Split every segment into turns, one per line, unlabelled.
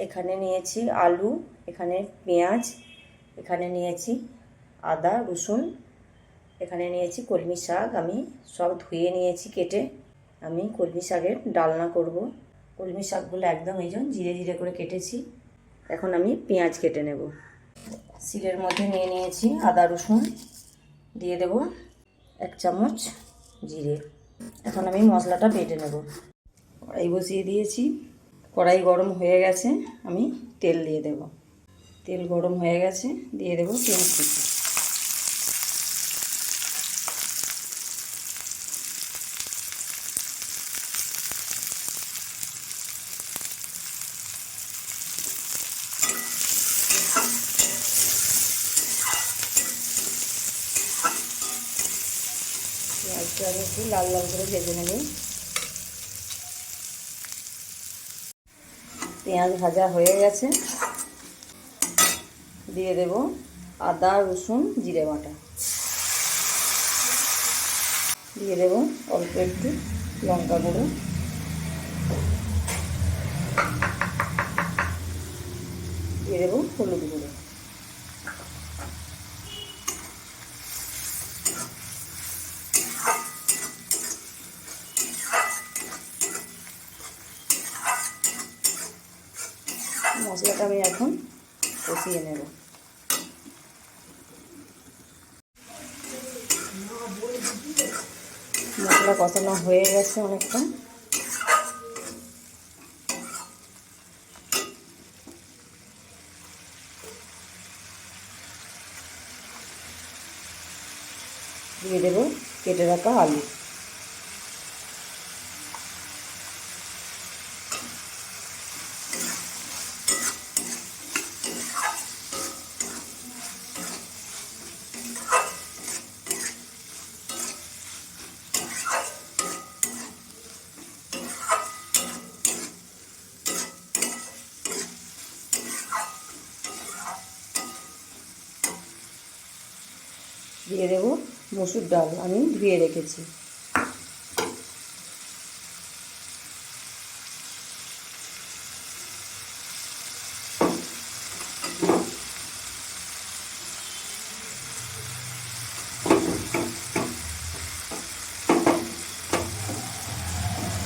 এখানে নিয়েছি আলু, এখানে পেঁয়াজ, এখানে নিয়েছি আদা রসুন, এখানে নিয়েছি কলমি শাক। আমি সব ধুয়ে নিয়েছি কেটে। আমি কলমি শাকের ডালনা করব। কলমি শাকগুলো একদম এই জন্য জিরে জিরে করে কেটেছি। এখন আমি পেঁয়াজ কেটে নেব। শিলের মধ্যে নিয়ে নিয়েছি আদা রসুন, দিয়ে দেব 1 চামচ জিরে। এখন আমি মশলাটা বেটে নেব। কড়াই বসিয়ে দিয়েছি, কড়াই গরম হয়ে গেছে, আমি তেল দিয়ে দেব। তেল গরম হয়ে গেছে, দিয়ে দেব পেঁয়াজ কুচি। পেঁয়াজটা আমি একটু লাল লাল করে ভেজে নেব। পেঁয়াজ ভাজা হয়ে গেছে, দিয়ে দেব আদা রসুন জিরে বাটা, দিয়ে দেব অল্প একটু লঙ্কা গুঁড়ো, দিয়ে দেব হলুদ গুঁড়ো। মশলাটা আমি এখন কষিয়ে নেব। মশলা কষানো হয়ে গেছে অনেকটা। দিয়ে দেব কেটে রাখা আলু। দিয়ে দেব মসুর ডাল, আমি ধুয়ে রেখেছি।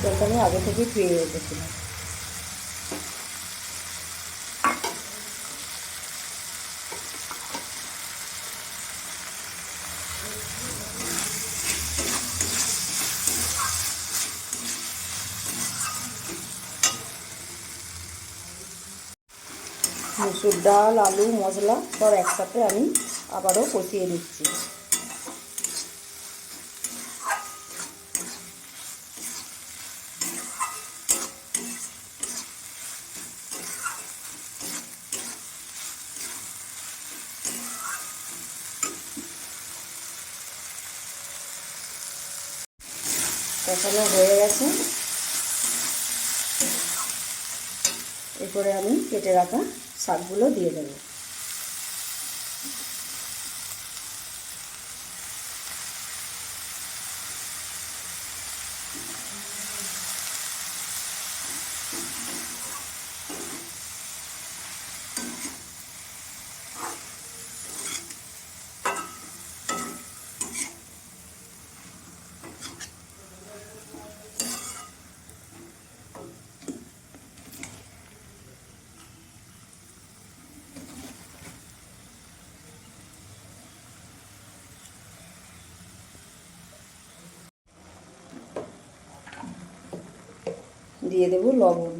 ডালটা আমি আগে থেকে ধুয়ে রেখেছিলাম। মসুর ডাল আলু মশলা সব একসাথে আমি আবারও কষিয়ে নিচ্ছি। কষানো হয়ে গেছে, এরপরে আমি কেটে রাখা শাকগুলো দিয়ে দেবো। দিয়ে দেব লবণ।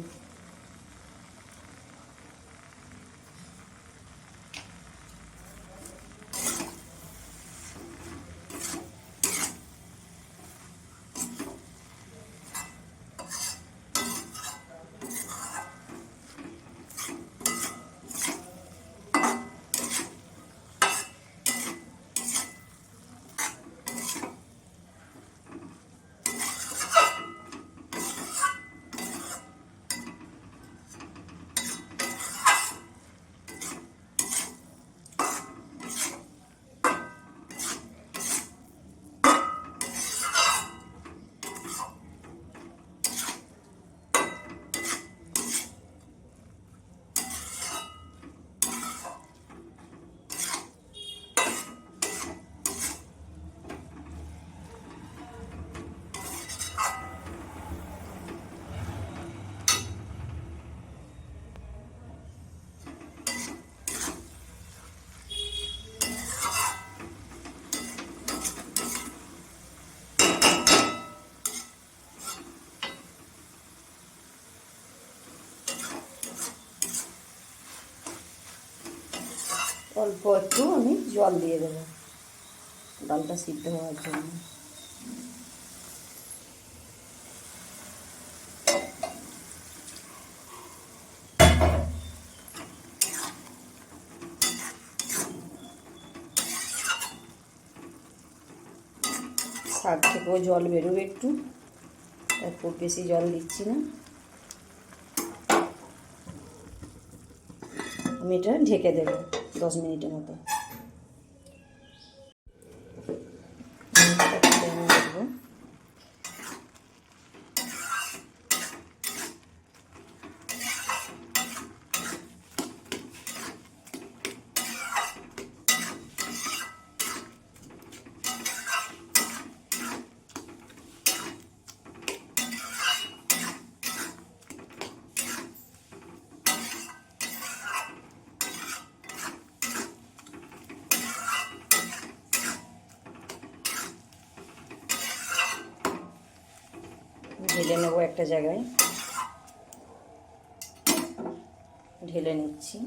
অল্প একটু আমি জল দিয়ে দেবো ডালটা সিদ্ধ হওয়ার জন্য। শাক থেকেও জল বেরোবে একটু, তারপর বেশি জল দিচ্ছি না। আমি এটা ঢেকে দেবো 10 মিনিটের মতো। দেখবো ঢেলে নেবো একটা জায়গায়, ঢেলে নিচ্ছি।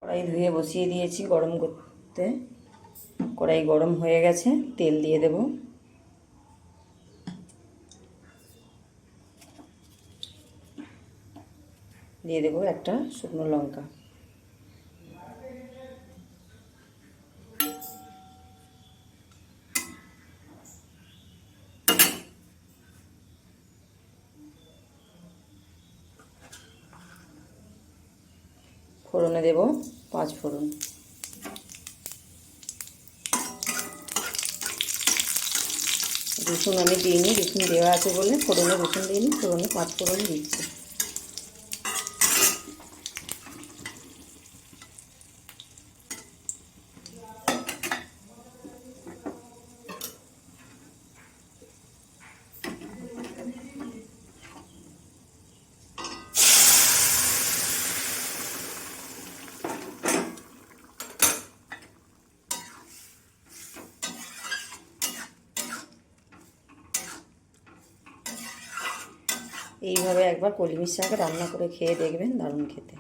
কড়াই ধুয়ে বসিয়ে দিয়েছি গরম করতে। কড়াই গরম হয়ে গেছে, তেল দিয়ে দেব। দিয়ে দেবো একটা শুকনো লঙ্কা। ফোড়নে দেব 5 ফোড়ন। রসুন আমি দিইনি, রসুন দেওয়া আছে বলে ফোড়নে রসুন দিইনি, ফোড়নে 5 ফোড়ন দিচ্ছি। এইভাবে একবার কলমি শাক রান্না করে খেয়ে দেখবেন, দারুণ খেতে।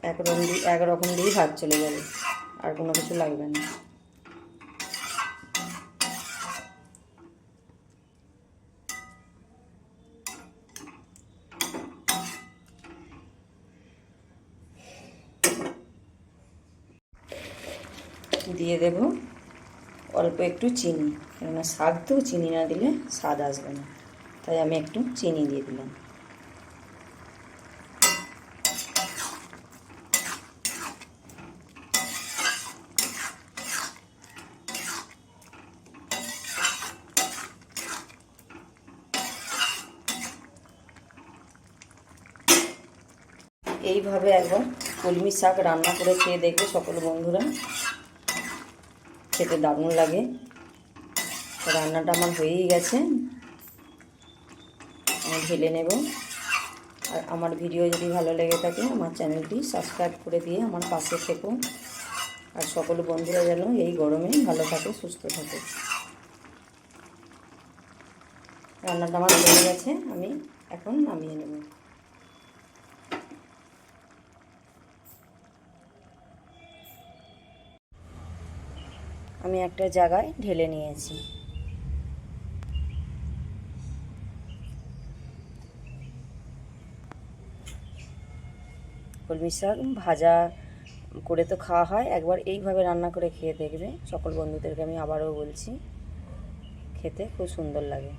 একরকম দিয়েই ভাত চলে যাবে, আর কোনো কিছু লাগবে না। দিয়ে দেব অল্প একটু চিনি, কেননা শাক তো চিনি না দিলে স্বাদ আসবে না, তাই আমি একটু চিনি দিয়ে দিলাম। এইভাবে একবার কলমি শাক রান্না করে খেয়ে দেখবে সকল বন্ধুরা, খেতে দারুণ লাগে। রান্নাটা আমার হয়েই গেছে, আমি ঢেলে নেব। আর আমার ভিডিও যদি ভালো লেগে থাকে আমার চ্যানেলটি সাবস্ক্রাইব করে দিয়ে আমার পাশে থেকো। আর সকল বন্ধুরা যেন এই গরমে ভালো থাকে, সুস্থ থাকে। রান্নাটা আমার হয়ে গেছে, আমি এখন নামিয়ে নেব। আমি একটা জায়গায় ঢেলে নিয়েছি। কলমি শাক ভাজা করে তো খাওয়া হয়, একবার এইভাবে রান্না করে খেয়ে দেখবে। সকল বন্ধুদেরকে আমি আবারও বলছি, খেতে খুব সুন্দর লাগে।